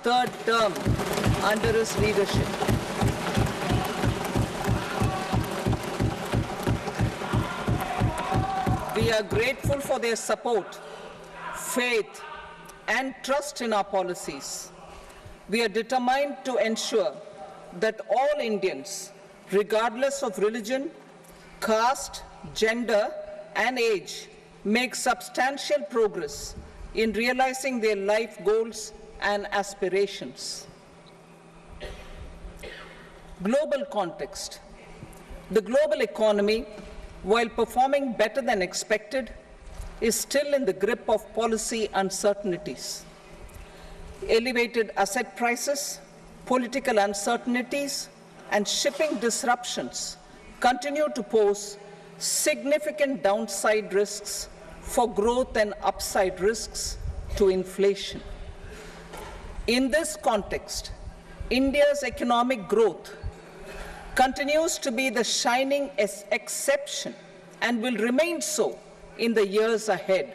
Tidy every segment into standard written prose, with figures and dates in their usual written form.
third term under his leadership. We are grateful for their support, faith, and trust in our policies. We are determined to ensure that all Indians, regardless of religion, caste, gender, and age, make substantial progress in realizing their life goals and aspirations. Global context. The global economy, while performing better than expected, is still in the grip of policy uncertainties. Elevated asset prices, political uncertainties, and shipping disruptions continue to pose significant downside risks for growth and upside risks to inflation. In this context, India's economic growth continues to be the shining exception and will remain so in the years ahead.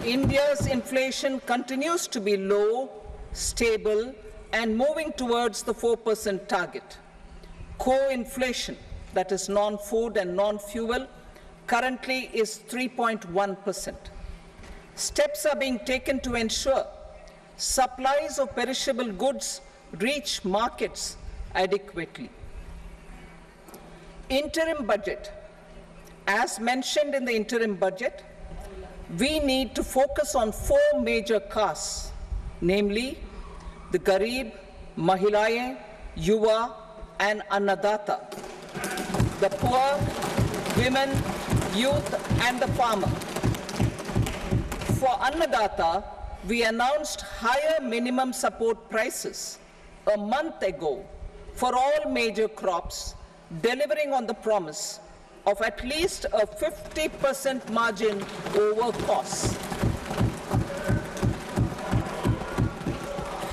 India's inflation continues to be low, stable, and moving towards the 4% target. Core inflation, that is non-food and non-fuel, currently is 3.1%. Steps are being taken to ensure supplies of perishable goods reach markets adequately. Interim budget. As mentioned in the interim budget, we need to focus on 4 major castes, namely the Garib, Mahilaye, Yuva, and Annadata, the poor, women, youth, and the farmer. For Annadata, we announced higher minimum support prices a month ago for all major crops, delivering on the promise of at least a 50% margin over costs.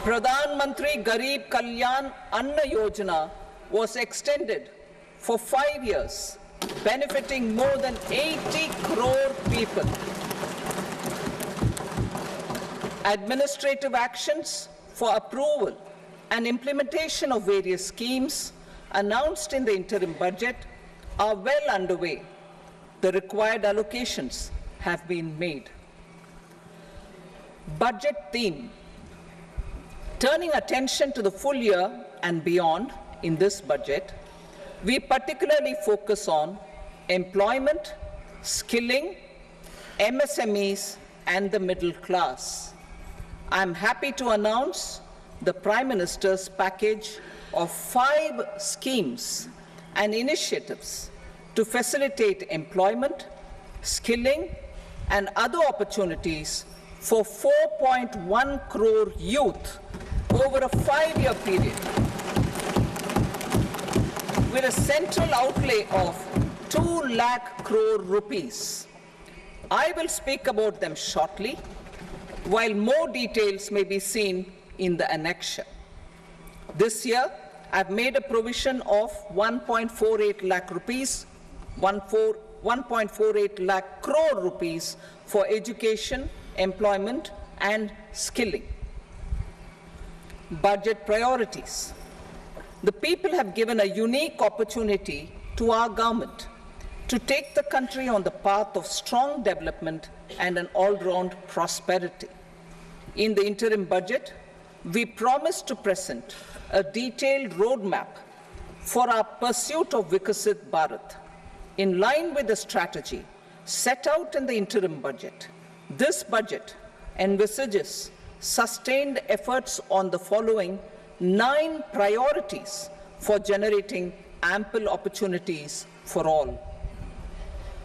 Pradhan Mantri Garib Kalyan Anna Yojana was extended for 5 years, benefiting more than 80 crore people. Administrative actions for approval and implementation of various schemes announced in the interim budget are well underway. The required allocations have been made. Budget theme. Turning attention to the full year and beyond in this budget, we particularly focus on employment, skilling, MSMEs, and the middle class. I'm happy to announce the Prime Minister's package of 5 schemes and initiatives to facilitate employment, skilling, and other opportunities for 4.1 crore youth over a 5-year period, with a central outlay of 2 lakh crore rupees. I will speak about them shortly, while more details may be seen in the annexure. This year, I've made a provision of 1.48 lakh rupees, 1.48 lakh crore rupees for education, employment, and skilling. Budget priorities. The people have given a unique opportunity to our government to take the country on the path of strong development and an all-round prosperity. In the interim budget, we promise to present a detailed roadmap for our pursuit of Vikasit Bharat. In line with the strategy set out in the interim budget, this budget envisages sustained efforts on the following 9 priorities for generating ample opportunities for all.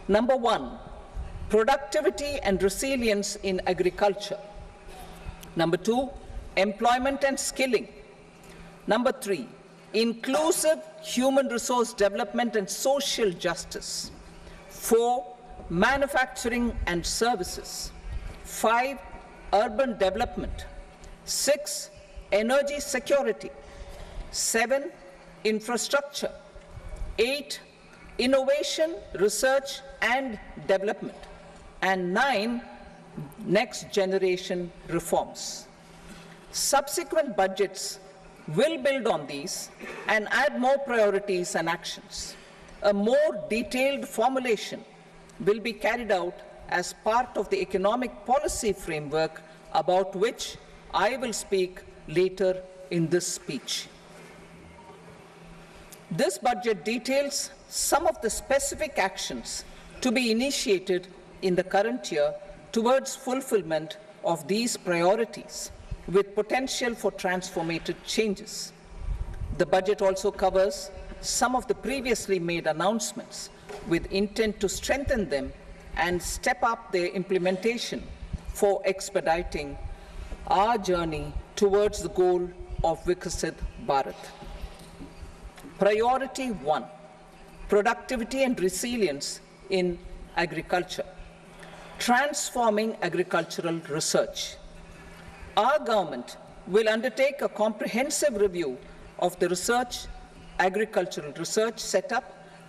Number 1, productivity and resilience in agriculture. Number 2, employment and skilling. Number 3, inclusive human resource development and social justice. 4, manufacturing and services. 5, urban development. 6, energy security. 7, infrastructure. 8, innovation, research and development. and 9 next generation reforms. Subsequent budgets will build on these and add more priorities and actions. A more detailed formulation will be carried out as part of the economic policy framework about which I will speak later in this speech. This budget details some of the specific actions to be initiated in the current year towards fulfillment of these priorities, with potential for transformative changes. The budget also covers some of the previously made announcements with intent to strengthen them and step up their implementation for expediting our journey towards the goal of Viksit Bharat. Priority 1, productivity and resilience in agriculture. Transforming agricultural research. Our government will undertake a comprehensive review of the agricultural research setup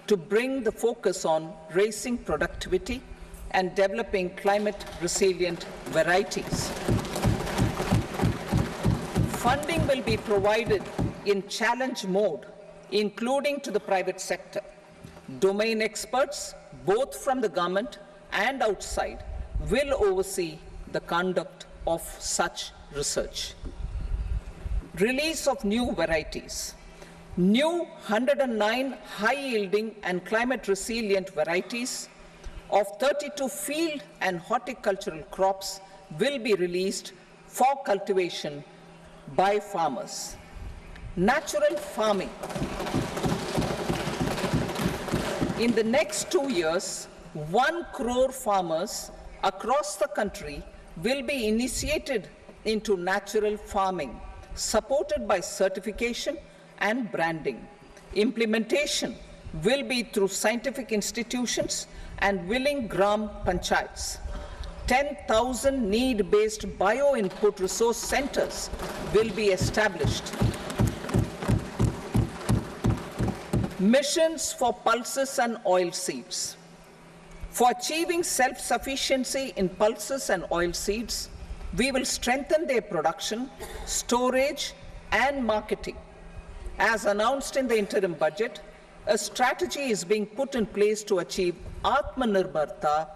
to bring the focus on raising productivity and developing climate-resilient varieties. Funding will be provided in challenge mode, including to the private sector. Domain experts, both from the government and outside, will oversee the conduct of such research. Release of new varieties. New 109 high-yielding and climate-resilient varieties of 32 field and horticultural crops will be released for cultivation by farmers. Natural farming. In the next 2 years, 1 crore farmers across the country will be initiated into natural farming, supported by certification and branding. Implementation will be through scientific institutions and willing gram panchayats. 10,000 need-based bio-input resource centers will be established. Missions for pulses and oilseeds. For achieving self-sufficiency in pulses and oilseeds, we will strengthen their production, storage, and marketing. As announced in the interim budget, a strategy is being put in place to achieve Atmanirbharta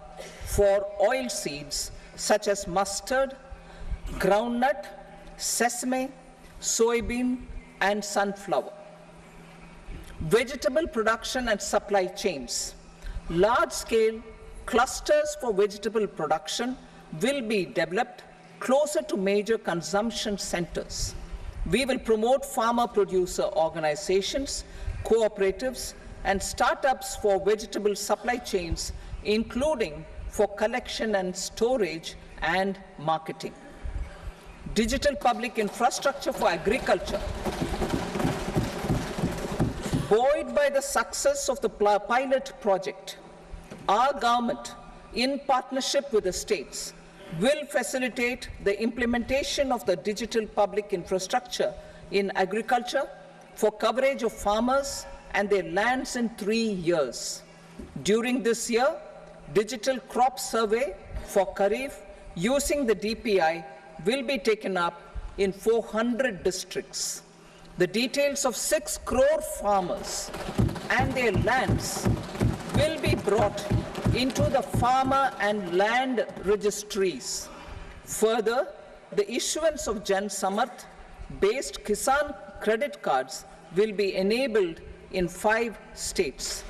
for oilseeds such as mustard, groundnut, sesame, soybean, and sunflower. Vegetable production and supply chains. Large-scale clusters for vegetable production will be developed closer to major consumption centers. We will promote farmer-producer organizations, cooperatives, and startups for vegetable supply chains, including for collection and storage and marketing. Digital public infrastructure for agriculture. Buoyed by the success of the pilot project, our government, in partnership with the states, will facilitate the implementation of the digital public infrastructure in agriculture for coverage of farmers and their lands in 3 years. During this year, digital crop survey for Kharif using the DPI will be taken up in 400 districts. The details of 6 crore farmers and their lands will be brought into the farmer and land registries. Further, the issuance of Jan Samarth-based Kisan credit cards will be enabled in 5 states.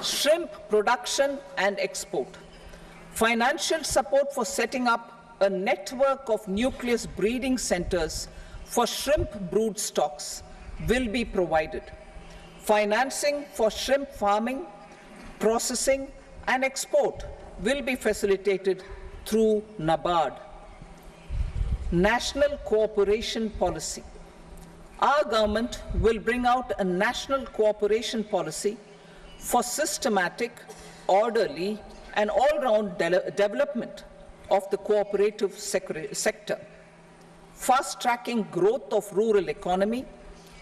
Shrimp production and export. Financial support for setting up a network of nucleus breeding centers for shrimp brood stocks will be provided. Financing for shrimp farming, processing, and export will be facilitated through NABARD. National cooperation policy. Our government will bring out a national cooperation policy for systematic, orderly, and all-round development of the cooperative sector, fast-tracking growth of rural economy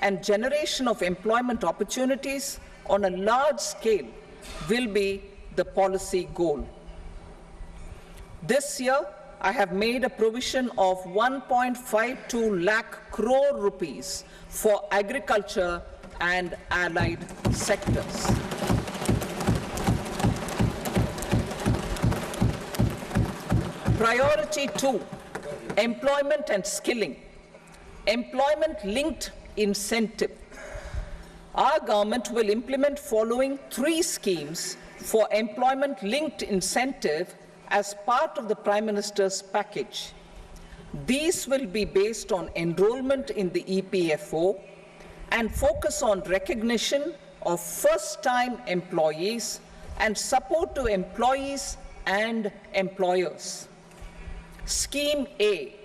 and generation of employment opportunities on a large scale will be the policy goal. This year, I have made a provision of 1.52 lakh crore rupees for agriculture and allied sectors. Priority 2, employment and skilling. Employment-linked incentive. Our government will implement following 3 schemes for employment-linked incentive as part of the Prime Minister's package. These will be based on enrollment in the EPFO and focus on recognition of first-time employees and support to employees and employers. Scheme A,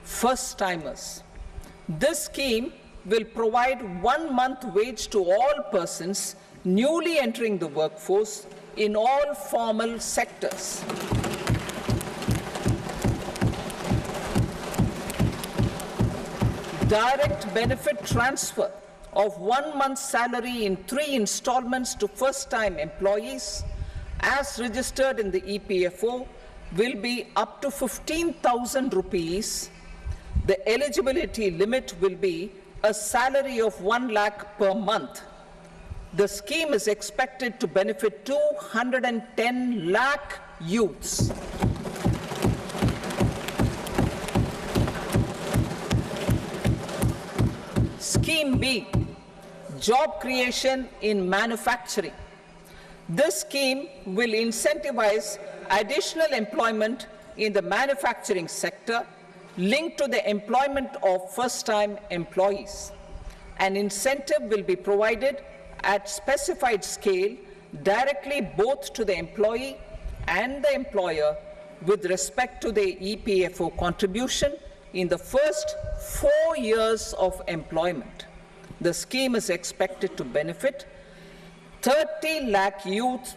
first-timers. This scheme will provide 1 month wage to all persons newly entering the workforce in all formal sectors. Direct benefit transfer of 1 month's salary in 3 installments to first-time employees as registered in the EPFO will be up to 15,000 rupees. The eligibility limit will be a salary of 1 lakh per month. The scheme is expected to benefit 210 lakh youths. Scheme B, job creation in manufacturing. This scheme will incentivize additional employment in the manufacturing sector linked to the employment of first-time employees. An incentive will be provided at specified scale directly both to the employee and the employer with respect to the EPFO contribution in the first 4 years of employment. The scheme is expected to benefit 30 lakh youth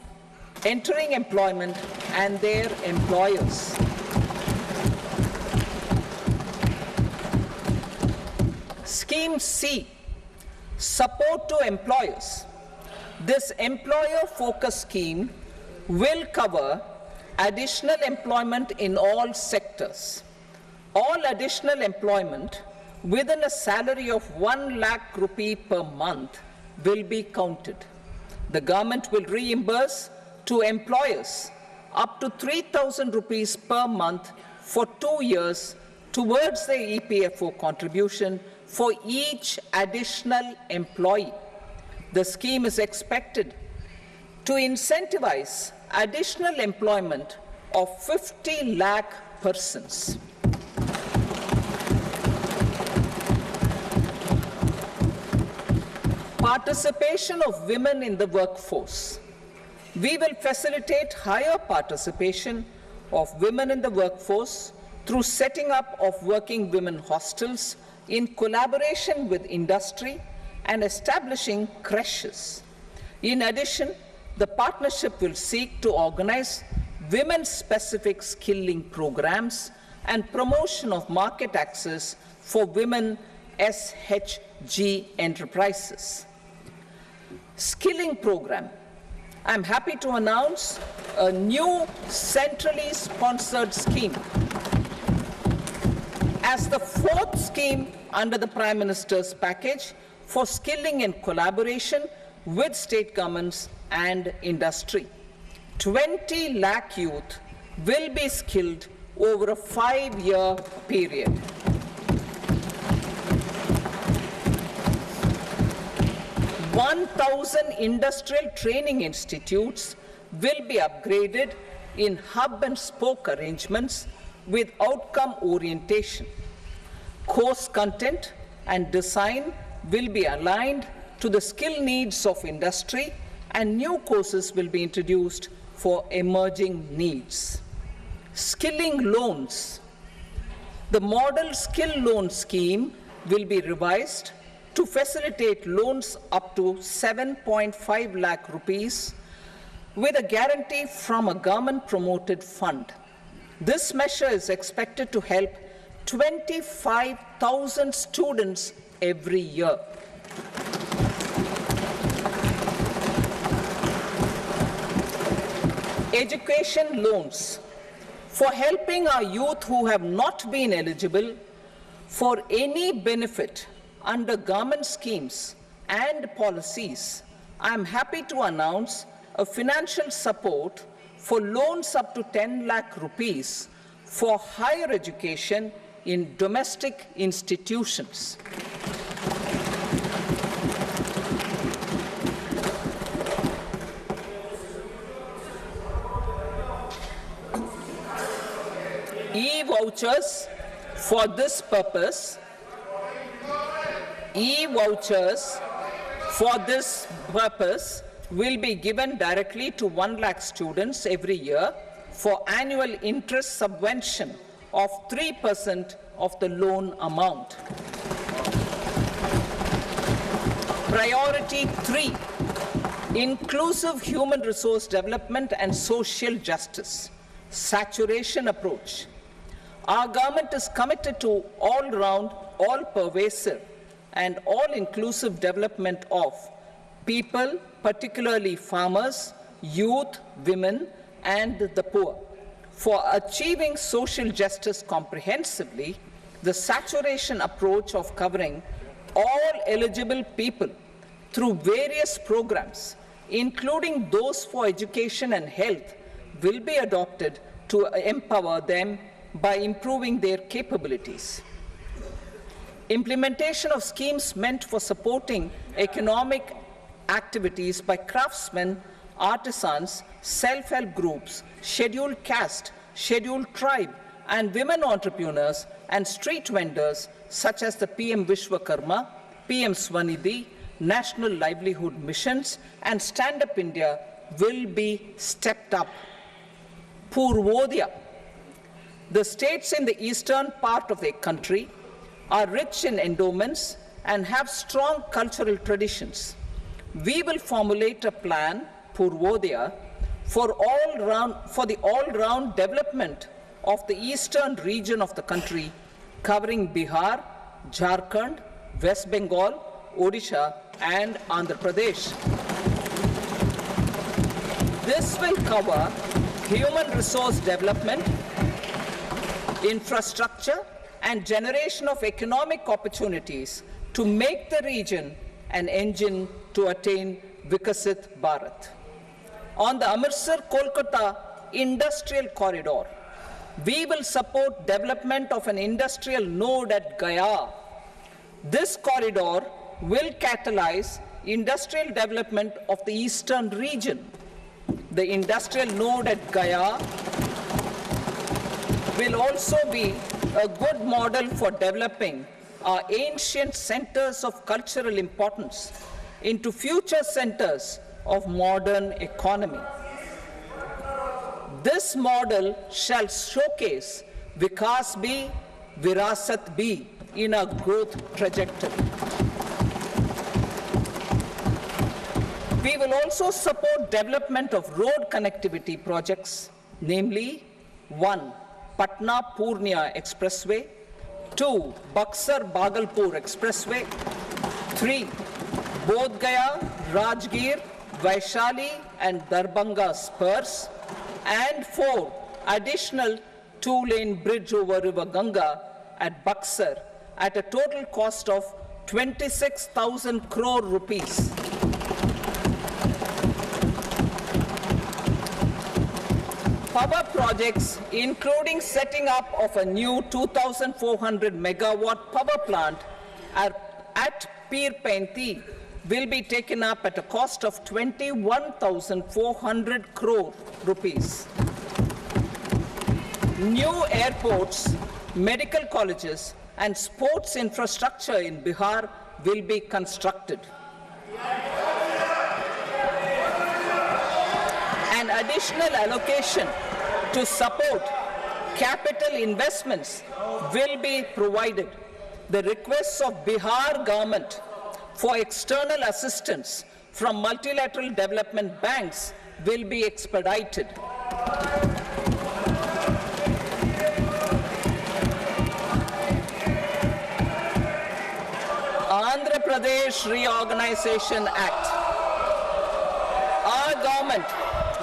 entering employment and their employers. Scheme C, support to employers. This employer-focused scheme will cover additional employment in all sectors. All additional employment within a salary of 1 lakh rupee per month will be counted. The government will reimburse to employers up to 3,000 rupees per month for 2 years towards the EPFO contribution for each additional employee. The scheme is expected to incentivize additional employment of 50 lakh persons. Participation of women in the workforce. We will facilitate higher participation of women in the workforce through setting up of working women hostels in collaboration with industry and establishing creches. In addition, the partnership will seek to organize women-specific skilling programs and promotion of market access for women SHG enterprises. Skilling program. I'm happy to announce a new centrally sponsored scheme as the 4th scheme under the Prime Minister's package for skilling in collaboration with state governments and industry. 20 lakh youth will be skilled over a 5-year period. 1,000 industrial training institutes will be upgraded in hub and spoke arrangements with outcome orientation. Course content and design will be aligned to the skill needs of industry, and new courses will be introduced for emerging needs. Skilling loans. The model skill loan scheme will be revised to facilitate loans up to 7.5 lakh rupees with a guarantee from a government-promoted fund. This measure is expected to help 25,000 students every year. education loans for helping our youth who have not been eligible for any benefit under government schemes and policies. I am happy to announce a financial support for loans up to 10 lakh rupees for higher education in domestic institutions. E-vouchers for this purpose, will be given directly to 1 lakh students every year for annual interest subvention of 3% of the loan amount. Priority 3, inclusive human resource development and social justice, saturation approach. Our government is committed to all-round, all-pervasive and all-inclusive development of people, particularly farmers, youth, women, and the poor. For achieving social justice comprehensively, the saturation approach of covering all eligible people through various programs, including those for education and health, will be adopted to empower them by improving their capabilities. Implementation of schemes meant for supporting economic activities by craftsmen, artisans, self-help groups, scheduled caste, scheduled tribe, and women entrepreneurs and street vendors such as the PM Vishwakarma, PM Swanidhi, National Livelihood Missions, and Stand Up India will be stepped up. Purvodaya. The states in the eastern part of the country are rich in endowments and have strong cultural traditions. We will formulate a plan, Purvodaya, for the all-round development of the eastern region of the country, covering Bihar, Jharkhand, West Bengal, Odisha, and Andhra Pradesh. This will cover human resource development, infrastructure, and generation of economic opportunities to make the region an engine to attain Vikasit Bharat. On the Amritsar-Kolkata Industrial Corridor, we will support development of an industrial node at Gaya. This corridor will catalyze industrial development of the eastern region. The industrial node at Gaya will also be a good model for developing our ancient centers of cultural importance into future centers of modern economy. This model shall showcase Vikas Bhi, Virasat Bhi in a growth trajectory. We will also support development of road connectivity projects, namely 1. Patna-Purnia Expressway, 2. Buxar-Bhagalpur Expressway, 3. Bodh Gaya, Rajgir, Vaishali and Darbhanga spurs, and 4. Additional 2-lane bridge over River Ganga at Buxar at a total cost of 26,000 crore rupees. Power projects, including setting up of a new 2,400 megawatt power plant at Pir Painti, will be taken up at a cost of 21,400 crore rupees. New airports, medical colleges, and sports infrastructure in Bihar will be constructed. An additional allocation to support capital investments will be provided. The requests of Bihar government for external assistance from multilateral development banks will be expedited. Andhra Pradesh Reorganization Act. Our government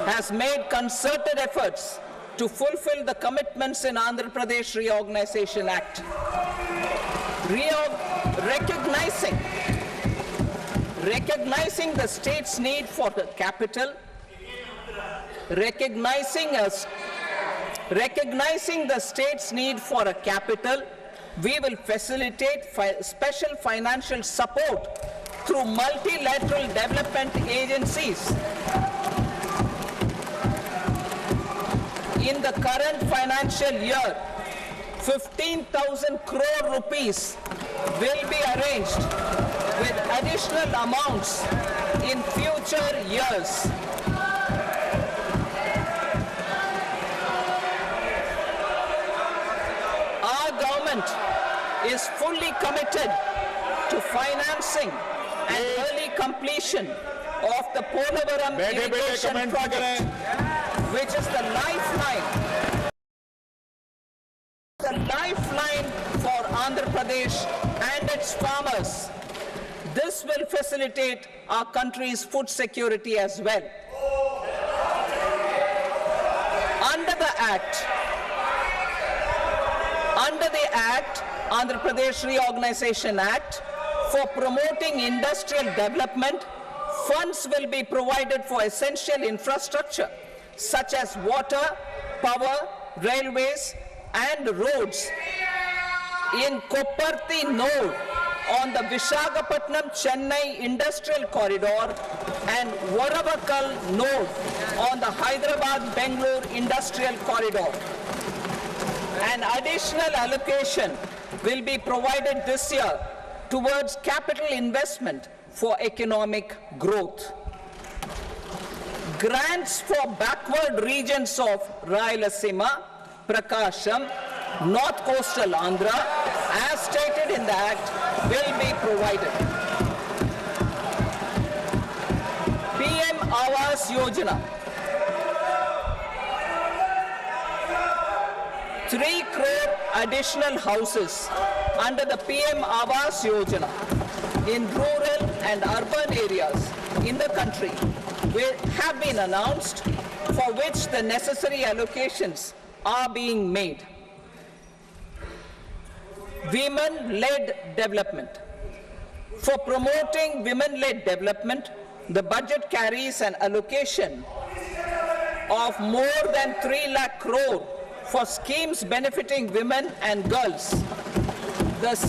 has made concerted efforts to fulfill the commitments in Andhra Pradesh Reorganization Act. Recognizing the state's need for the capital, recognizing the state's need for a capital, we will facilitate special financial support through multilateral development agencies. In the current financial year, 15,000 crore rupees will be arranged with additional amounts in future years. Our government is fully committed to financing and early completion of the Polavaram irrigation project, which is the lifeline for Andhra Pradesh and its farmers. This will facilitate our country's food security as well. Under the Act, Andhra Pradesh Reorganization Act, for promoting industrial development, funds will be provided for essential infrastructure such as water, power, railways, and roads in Kopparthi node on the Visakhapatnam-Chennai Industrial Corridor and Varavakal node on the Hyderabad-Bangalore Industrial Corridor. An additional allocation will be provided this year towards capital investment for economic growth. Grants for backward regions of Rayalaseema, Prakasham, North Coastal Andhra, as stated in the Act, will be provided. PM Awas Yojana. 3 crore additional houses under the PM Awas Yojana in rural and urban areas in the country have been announced, for which the necessary allocations are being made. Women-led development. For promoting women-led development, the budget carries an allocation of more than 3 lakh crore for schemes benefiting women and girls. This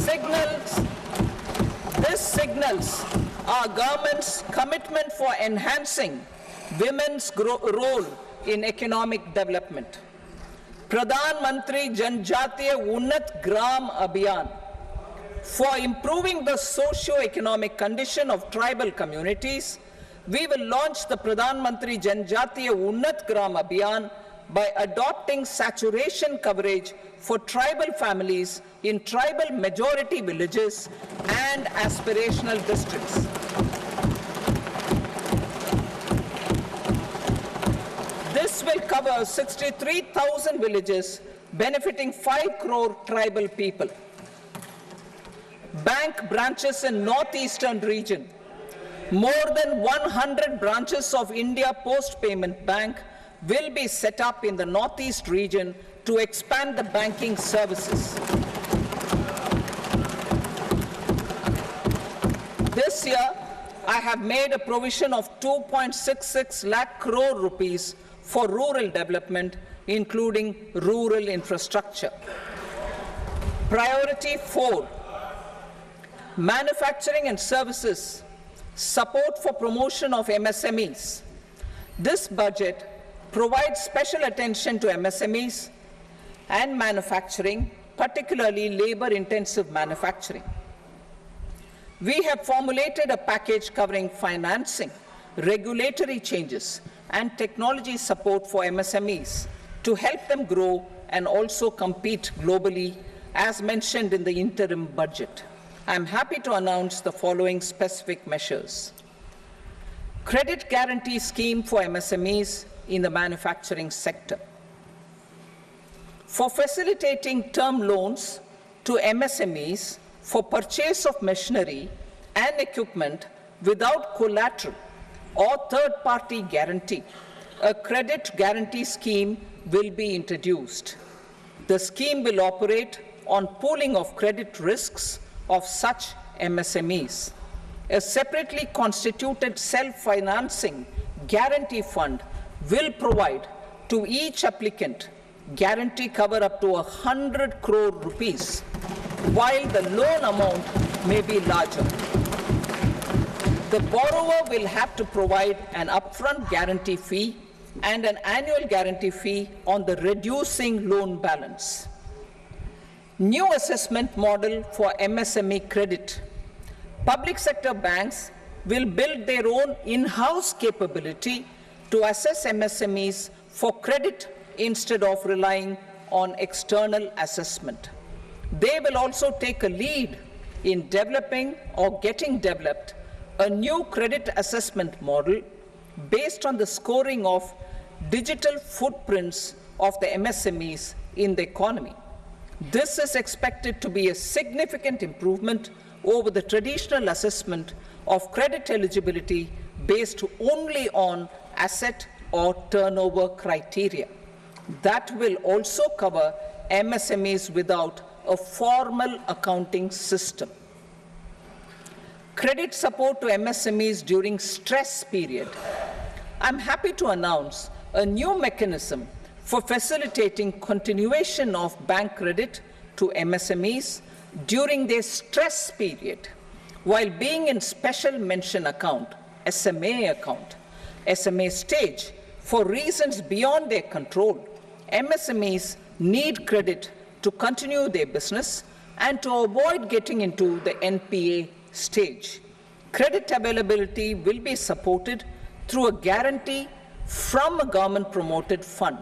signals our government's commitment for enhancing women's role in economic development. Pradhan Mantri Janjatiya Unnat Gram Abhiyan. For improving the socio-economic condition of tribal communities, we will launch the Pradhan Mantri Janjatiya Unnat Gram Abhiyan by adopting saturation coverage for tribal families in tribal majority villages and aspirational districts. This will cover 63,000 villages, benefiting 5 crore tribal people. Bank branches in northeastern region. More than 100 branches of India Post Payment Bank will be set up in the northeast region to expand the banking services. This year, I have made a provision of 2.66 lakh crore rupees for rural development, including rural infrastructure. Priority 4, manufacturing and services, support for promotion of MSMEs. This budget provides special attention to MSMEs and manufacturing, particularly labor-intensive manufacturing. We have formulated a package covering financing, regulatory changes, and technology support for MSMEs to help them grow and also compete globally, as mentioned in the interim budget. I am happy to announce the following specific measures. Credit guarantee scheme for MSMEs in the manufacturing sector. For facilitating term loans to MSMEs for purchase of machinery and equipment without collateral or third-party guarantee, a credit guarantee scheme will be introduced. The scheme will operate on pooling of credit risks of such MSMEs. A separately constituted self-financing guarantee fund will provide to each applicant guarantee cover up to 100 crore rupees, while the loan amount may be larger. The borrower will have to provide an upfront guarantee fee and an annual guarantee fee on the reducing loan balance. New assessment model for MSME credit. Public sector banks will build their own in-house capability to assess MSMEs for credit instead of relying on external assessment. They will also take a lead in developing or getting developed a new credit assessment model based on the scoring of digital footprints of the MSMEs in the economy. This is expected to be a significant improvement over the traditional assessment of credit eligibility based only on asset or turnover criteria. That will also cover MSMEs without a formal accounting system. Credit support to MSMEs during stress period. I'm happy to announce a new mechanism for facilitating continuation of bank credit to MSMEs during their stress period while being in special mention account, SMA stage, for reasons beyond their control. MSMEs need credit to continue their business and to avoid getting into the NPA stage. Credit availability will be supported through a guarantee from a government-promoted fund.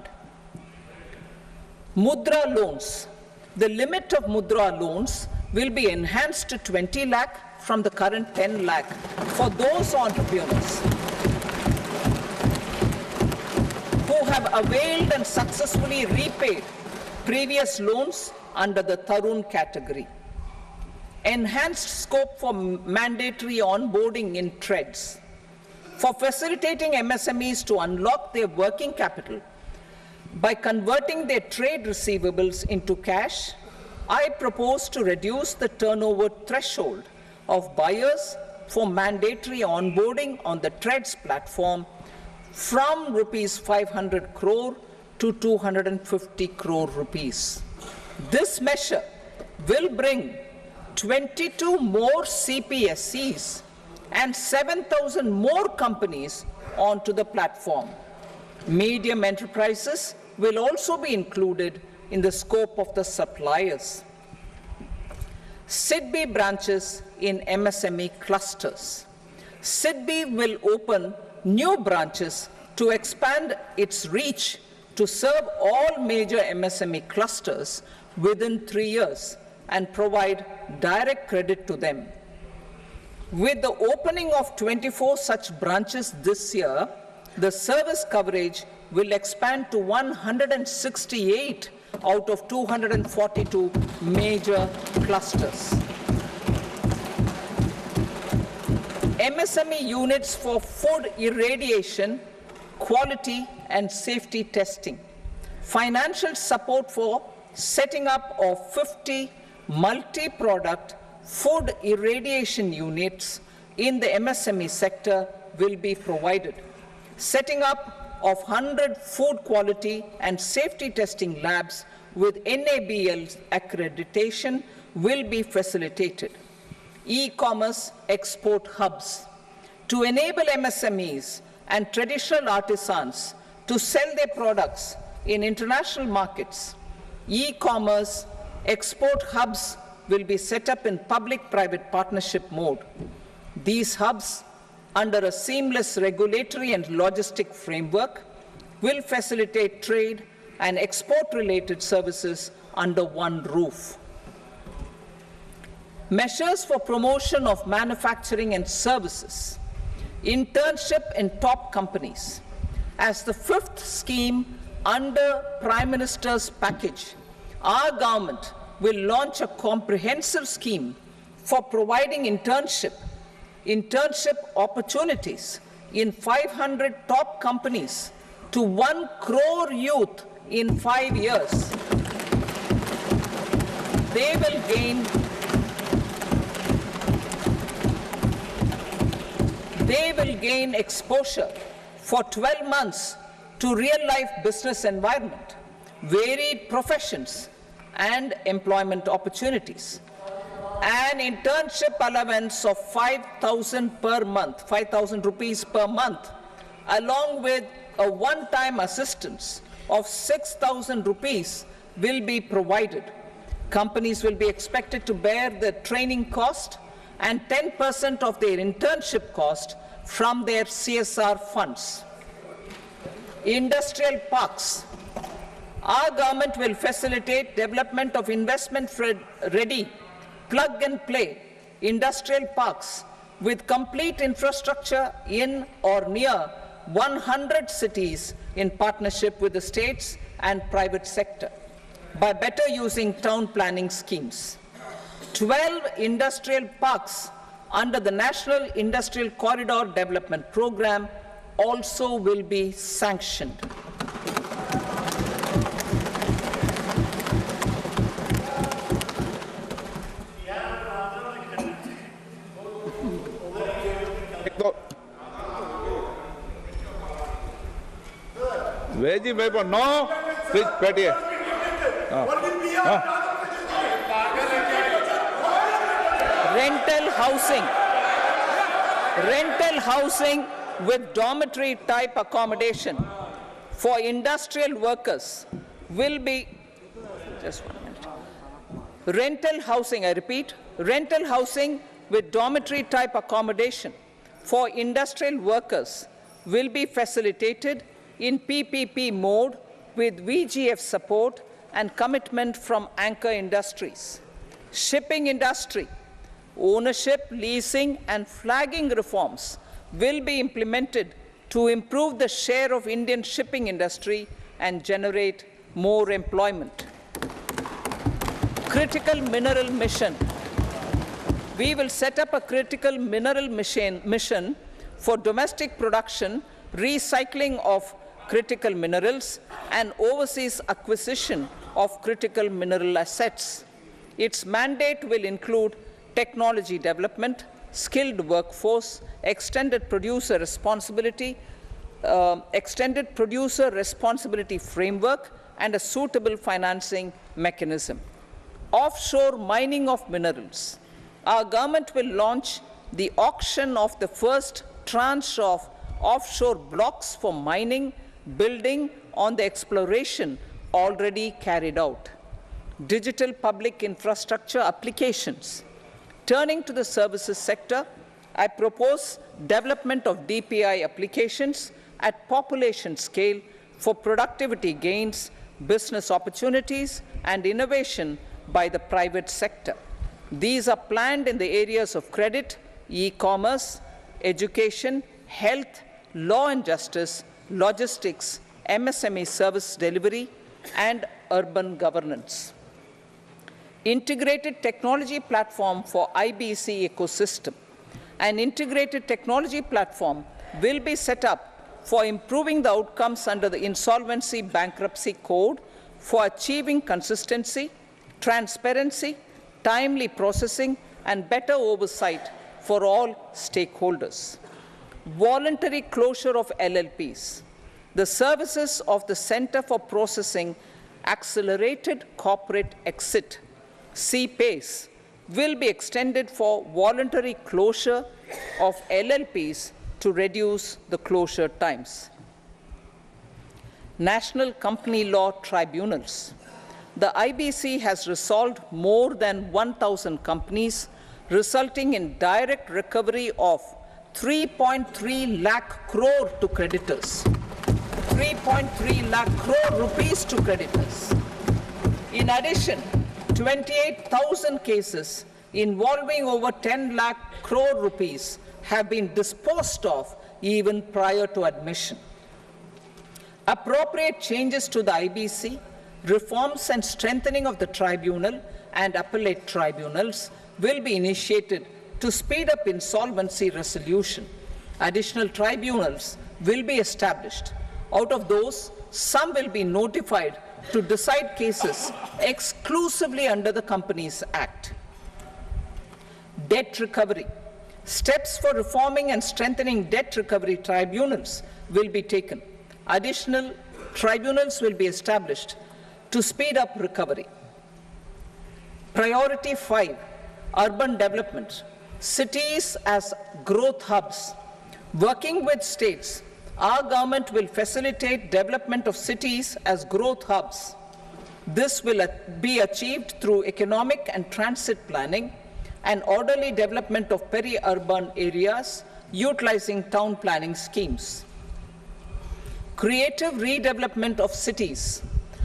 Mudra loans. The limit of Mudra loans will be enhanced to 20 lakh from the current 10 lakh for those entrepreneurs who have availed and successfully repaid previous loans under the Tarun category. Enhanced scope for mandatory onboarding in trades. For facilitating MSMEs to unlock their working capital by converting their trade receivables into cash, I propose to reduce the turnover threshold of buyers for mandatory onboarding on the trades platform from rupees 500 crore to 250 crore rupees. This measure will bring 22 more CPSCs and 7,000 more companies onto the platform. Medium enterprises will also be included in the scope of the suppliers. SIDBI branches in MSME clusters. SIDBI will open new branches to expand its reach to serve all major MSME clusters within 3 years and provide direct credit to them. With the opening of 24 such branches this year, the service coverage will expand to 168 out of 242 major clusters. MSME units for food irradiation, quality and safety testing. Financial support for setting up of 50 multi-product food irradiation units in the MSME sector will be provided. Setting up of 100 food quality and safety testing labs with NABL accreditation will be facilitated. E-commerce export hubs. To enable MSMEs and traditional artisans to sell their products in international markets, e-commerce export hubs will be set up in public-private partnership mode. These hubs, under a seamless regulatory and logistic framework, will facilitate trade and export-related services under one roof. Measures for promotion of manufacturing and services. Internship in top companies. As the fifth scheme under Prime Minister's package, our government will launch a comprehensive scheme for providing internship opportunities in 500 top companies to 1 crore youth in 5 years. They will gain exposure for 12 months to real-life business environment, varied professions, and employment opportunities. An internship allowance of 5,000 per month, 5,000 rupees per month, along with a one-time assistance of 6,000 rupees will be provided. Companies will be expected to bear the training cost and 10% of their internship cost from their CSR funds. Industrial parks. Our government will facilitate development of investment-ready, plug-and-play industrial parks with complete infrastructure in or near 100 cities in partnership with the states and private sector by better using town planning schemes. 12 industrial parks under the National Industrial Corridor Development Program also will be sanctioned. No, please, Rental housing with dormitory type accommodation for industrial workers will be, just 1 minute. Rental housing, I repeat, rental housing with dormitory type accommodation for industrial workers will be facilitated in PPP mode with VGF support and commitment from anchor industries. Shipping industry, ownership, leasing, and flagging reforms will be implemented to improve the share of Indian shipping industry and generate more employment. Critical mineral mission. We will set up a critical mineral mission for domestic production, recycling of critical minerals, and overseas acquisition of critical mineral assets. Its mandate will include technology development, skilled workforce, extended producer responsibility framework, and a suitable financing mechanism. Offshore mining of minerals. Our government will launch the auction of the first tranche of offshore blocks for mining, building on the exploration already carried out. Digital public infrastructure applications. Turning to the services sector, I propose development of DPI applications at population scale for productivity gains, business opportunities, and innovation by the private sector. These are planned in the areas of credit, e-commerce, education, health, law and justice, logistics, MSME service delivery, and urban governance. Integrated technology platform for IBC ecosystem. An integrated technology platform will be set up for improving the outcomes under the Insolvency Bankruptcy Code for achieving consistency, transparency, timely processing, and better oversight for all stakeholders. Voluntary closure of LLPs. The services of the Center for Processing Accelerated Corporate Exit, CPACE, will be extended for voluntary closure of LLPs to reduce the closure times. National Company Law Tribunals. The IBC has resolved more than 1,000 companies, resulting in direct recovery of 3.3 lakh crore to creditors. 3.3 lakh crore rupees to creditors. In addition, 28,000 cases involving over 10 lakh crore rupees have been disposed of even prior to admission. Appropriate changes to the IBC, reforms and strengthening of the tribunal and appellate tribunals will be initiated to speed up insolvency resolution. Additional tribunals will be established. Out of those, some will be notified to decide cases exclusively under the Companies Act. Debt recovery. Steps for reforming and strengthening debt recovery tribunals will be taken. Additional tribunals will be established to speed up recovery. Priority 5, urban development. Cities as growth hubs. Working with states, our government will facilitate development of cities as growth hubs. This will be achieved through economic and transit planning and orderly development of peri-urban areas utilizing town planning schemes. Creative redevelopment of cities.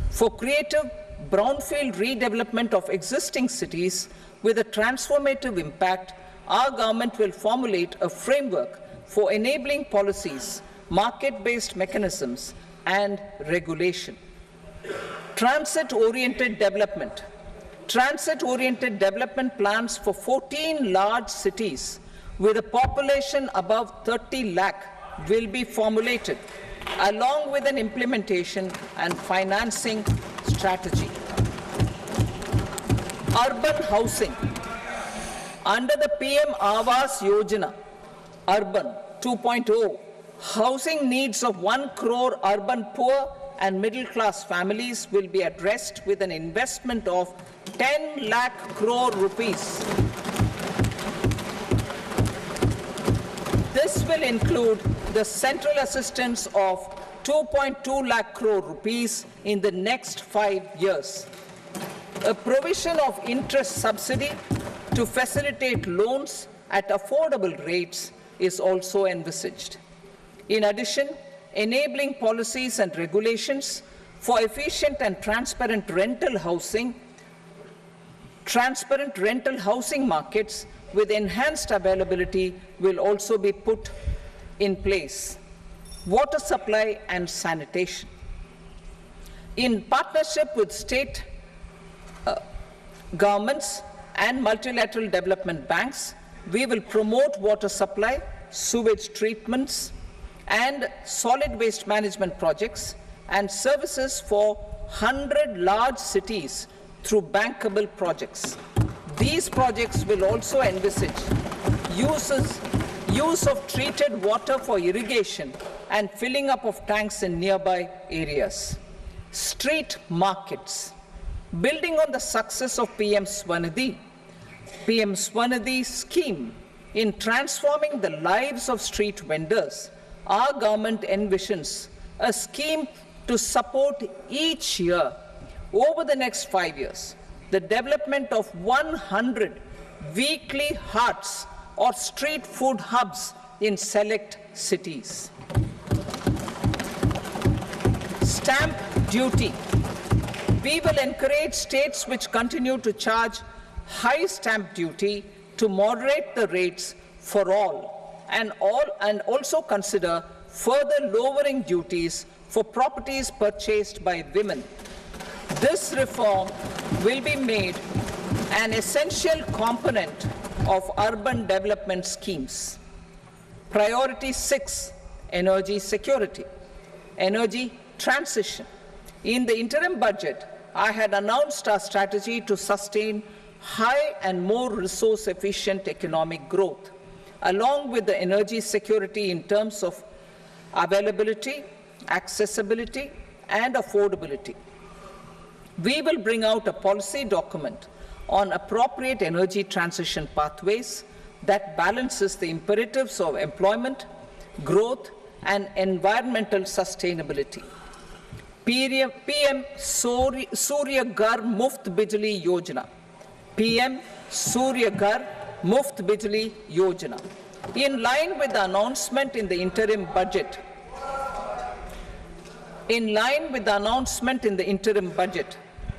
For creative brownfield redevelopment of existing cities with a transformative impact, our government will formulate a framework for enabling policies, market-based mechanisms, and regulation. Transit-oriented development. Transit-oriented development plans for 14 large cities with a population above 30 lakh will be formulated, along with an implementation and financing strategy. Urban housing. Under the PM Awas Yojana, Urban 2.0, housing needs of 1 crore urban poor and middle-class families will be addressed with an investment of 10 lakh crore rupees. This will include the central assistance of 2.2 lakh crore rupees in the next 5 years. A provision of interest subsidy to facilitate loans at affordable rates is also envisaged. In addition, enabling policies and regulations for efficient and transparent rental housing markets with enhanced availability will also be put in place. Water supply and sanitation. In partnership with state governments and multilateral development banks, we will promote water supply, sewage treatments, and solid waste management projects and services for 100 large cities through bankable projects. These projects will also envisage use of treated water for irrigation and filling up of tanks in nearby areas. Street markets. Building on the success of PM Swanidhi scheme in transforming the lives of street vendors, our government envisions a scheme to support each year over the next 5 years the development of 100 weekly hearts or street food hubs in select cities. Stamp duty. We will encourage states which continue to charge high stamp duty to moderate the rates for all and also consider further lowering duties for properties purchased by women. This reform will be made an essential component of urban development schemes. Priority 6, energy security, energy transition. In the interim budget, I had announced our strategy to sustain high and more resource-efficient economic growth, along with the energy security in terms of availability, accessibility, and affordability. We will bring out a policy document on appropriate energy transition pathways that balances the imperatives of employment, growth, and environmental sustainability. PM Surya Ghar Muft Bijli Yojana. PM Surya Ghar Muft Bijli Yojana. In line with the announcement in the interim budget,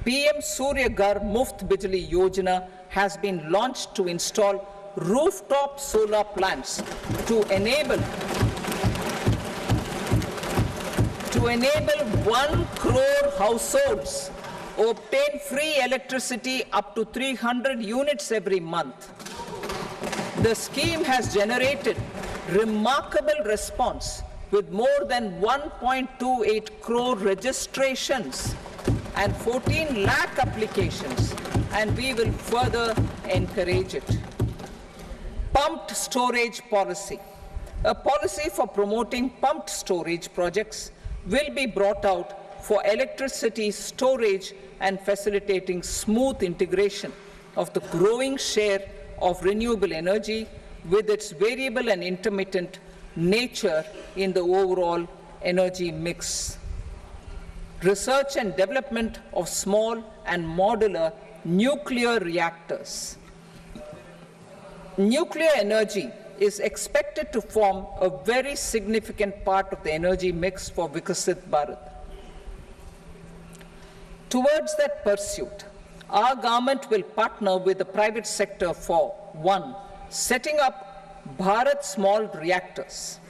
PM Surya Ghar Muft Bijli Yojana has been launched to install rooftop solar plants to enable 1 crore households obtain free electricity up to 300 units every month. The scheme has generated remarkable response with more than 1.28 crore registrations and 14 lakh applications, and we will further encourage it. Pumped storage policy. A policy for promoting pumped storage projects will be brought out for electricity storage and facilitating smooth integration of the growing share of renewable energy with its variable and intermittent nature in the overall energy mix. Research and development of small and modular nuclear reactors. Nuclear energy is expected to form a very significant part of the energy mix for Vikasit Bharat. Towards that pursuit, our government will partner with the private sector for 1. Setting up Bharat small reactors,